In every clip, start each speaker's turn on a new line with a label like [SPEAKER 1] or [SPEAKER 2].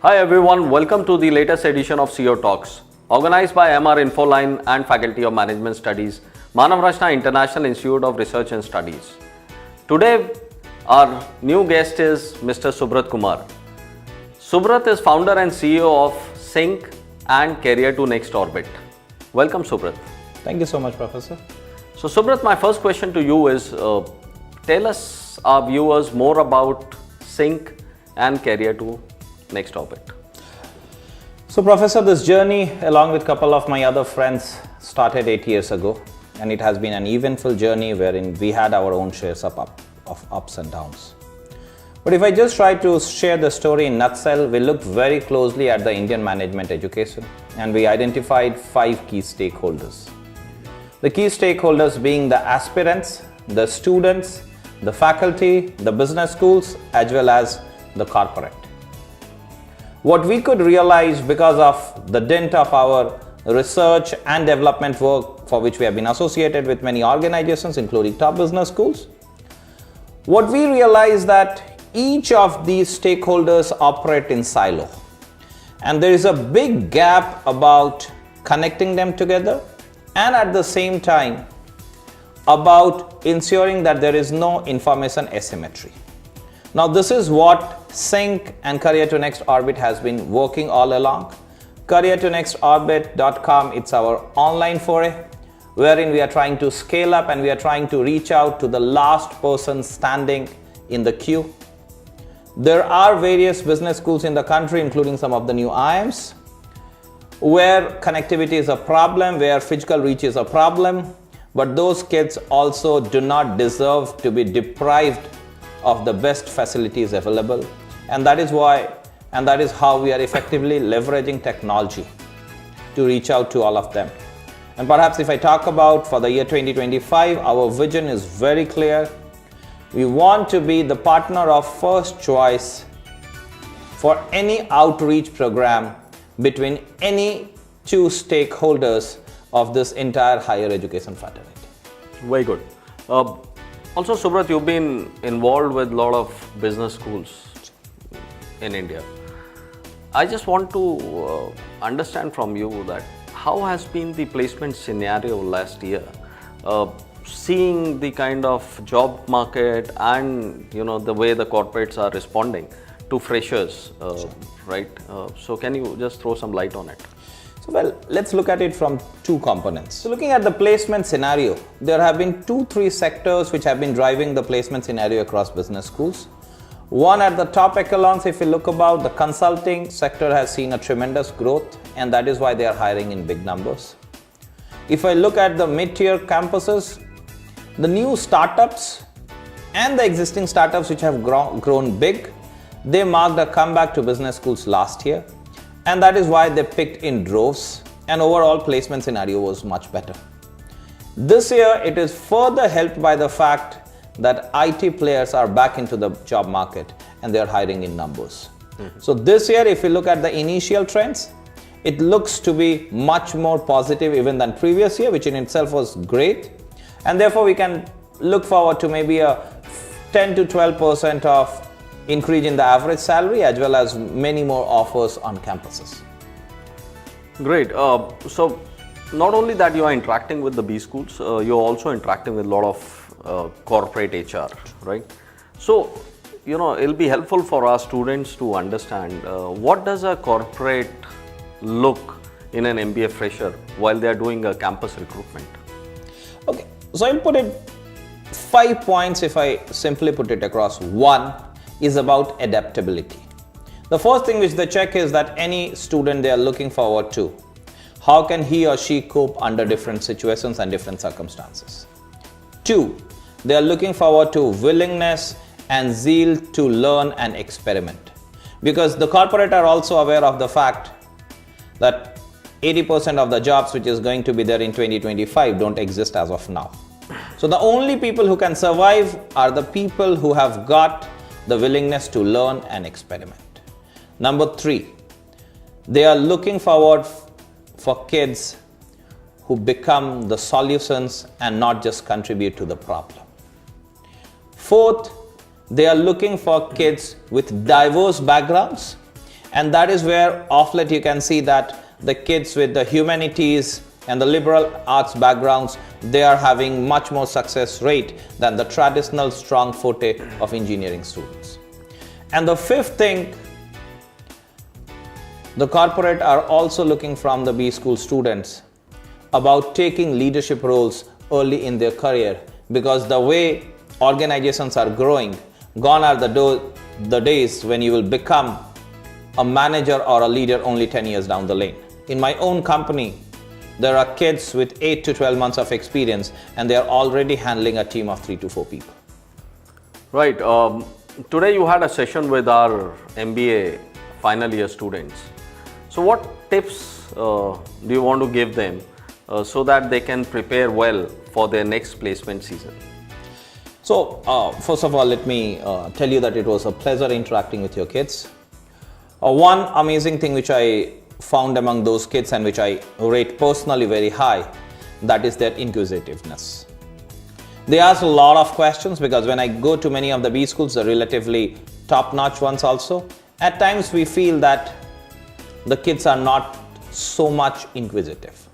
[SPEAKER 1] Hi everyone, welcome to the latest edition of CEO Talks, organized by MR Infoline and Faculty of Management Studies, Manav Rachna International Institute of Research and Studies. Today, our new guest is Mr. Subrat Kumar. Subrat is founder and CEO of Cinque and Career to Next Orbit. Welcome, Subrat.
[SPEAKER 2] Thank you so much, Professor.
[SPEAKER 1] So, Subrat, my first question to you is, tell us, our viewers, more about Cinque and Career to Next Orbit.
[SPEAKER 2] So, Professor, this journey, along with a couple of my other friends, started 8 years ago, and it has been an eventful journey wherein we had our own shares of ups and downs. But if I just try to share the story in nutshell, we looked very closely at the Indian management education, and we identified 5 key stakeholders. The key stakeholders being the aspirants, the students, the faculty, the business schools, as well as the corporate. What we could realize because of the dint of our research and development work, for which we have been associated with many organizations, including top business schools, what we realized that each of these stakeholders operate in silo. And there is a big gap about connecting them together, and at the same time, about ensuring that there is no information asymmetry. Now, this is what Cinque and Career to Next Orbit has been working all along. careertonextorbit.com, it's our online foray, wherein we are trying to scale up and we are trying to reach out to the last person standing in the queue. There are various business schools in the country, including some of the new IIMs, where connectivity is a problem, where physical reach is a problem, but those kids also do not deserve to be deprived of the best facilities available, and that is how we are effectively leveraging technology to reach out to all of them. And perhaps if I talk about for the year 2025, our vision is very clear. We want to be the partner of first choice for any outreach program between any 2 stakeholders of this entire higher education fraternity.
[SPEAKER 1] Very good. Also, Subrat, you've been involved with a lot of business schools in India. I just want to understand from you that how has been the placement scenario last year, seeing the kind of job market and the way the corporates are responding to freshers, right? So can you just throw some light on it?
[SPEAKER 2] So, well, let's look at it from 2 components. So, looking at the placement scenario, there have been 2-3 sectors which have been driving the placement scenario across business schools. One, at the top echelons, if you look about, the consulting sector has seen a tremendous growth, and that is why they are hiring in big numbers. If I look at the mid-tier campuses, the new startups and the existing startups which have grown big, they marked a comeback to business schools last year. And that is why they picked in droves, and overall placement scenario was much better. This year, it is further helped by the fact that IT players are back into the job market and they are hiring in numbers. So this year, if you look at the initial trends, it looks to be much more positive even than previous year, which in itself was great. And therefore, we can look forward to maybe a 10 to 12% of increase in the average salary, as well as many more offers on campuses.
[SPEAKER 1] Great. So not only that you are interacting with the B schools, you're also interacting with a lot of corporate HR, right? So, it'll be helpful for our students to understand what does a corporate look in an MBA fresher while they are doing a campus recruitment?
[SPEAKER 2] Okay, so I'll put it 5 points if I simply put it across. 1 is about adaptability. The first thing which they check is that any student they are looking forward to, how can he or she cope under different situations and different circumstances. 2, they are looking forward to willingness and zeal to learn and experiment, because the corporate are also aware of the fact that 80% of the jobs which is going to be there in 2025 don't exist as of now. So the only people who can survive are the people who have got the willingness to learn and experiment. Number 3, they are looking forward for kids who become the solutions and not just contribute to the problem. 4th, they are looking for kids with diverse backgrounds And that is where off late you can see that the kids with the humanities and the liberal arts backgrounds, they are having much more success rate than the traditional strong forte of engineering students. And the fifth thing, the corporate are also looking from the B school students about taking leadership roles early in their career, because the way organizations are growing, gone are the days when you will become a manager or a leader only 10 years down the lane. In my own company, there are kids with 8 to 12 months of experience and they are already handling a team of 3 to 4 people.
[SPEAKER 1] Right. Today you had a session with our MBA final year students. So what tips do you want to give them so that they can prepare well for their next placement season?
[SPEAKER 2] So first of all, let me tell you that it was a pleasure interacting with your kids. One amazing thing which I found among those kids and which I rate personally very high, that is their inquisitiveness. They ask a lot of questions, because when I go to many of the B schools, the relatively top-notch ones also, at times we feel that the kids are not so much inquisitive.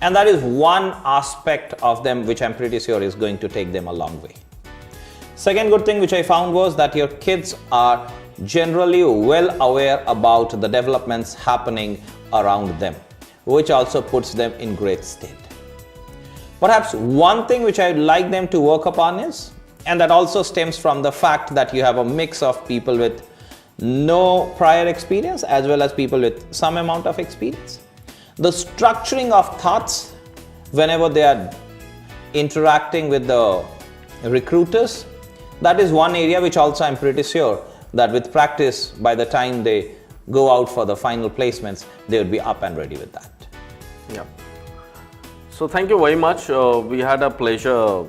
[SPEAKER 2] And that is one aspect of them which I'm pretty sure is going to take them a long way. Second good thing which I found was that your kids are generally well aware about the developments happening around them, which also puts them in great state. Perhaps one thing which I would like them to work upon is, and that also stems from the fact that you have a mix of people with no prior experience as well as people with some amount of experience. The structuring of thoughts whenever they are interacting with the recruiters, that is one area which also I'm pretty sure that with practice, by the time they go out for the final placements, they would be up and ready with that.
[SPEAKER 1] Yeah. So thank you very much. We had a pleasure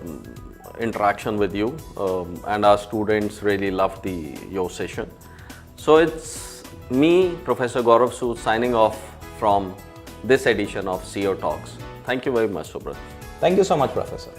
[SPEAKER 1] interaction with you, and our students really loved your session. So it's me, Professor Gaurav Sood, signing off from this edition of CEO Talks. Thank you very much, Subrat.
[SPEAKER 2] Thank you so much, Professor.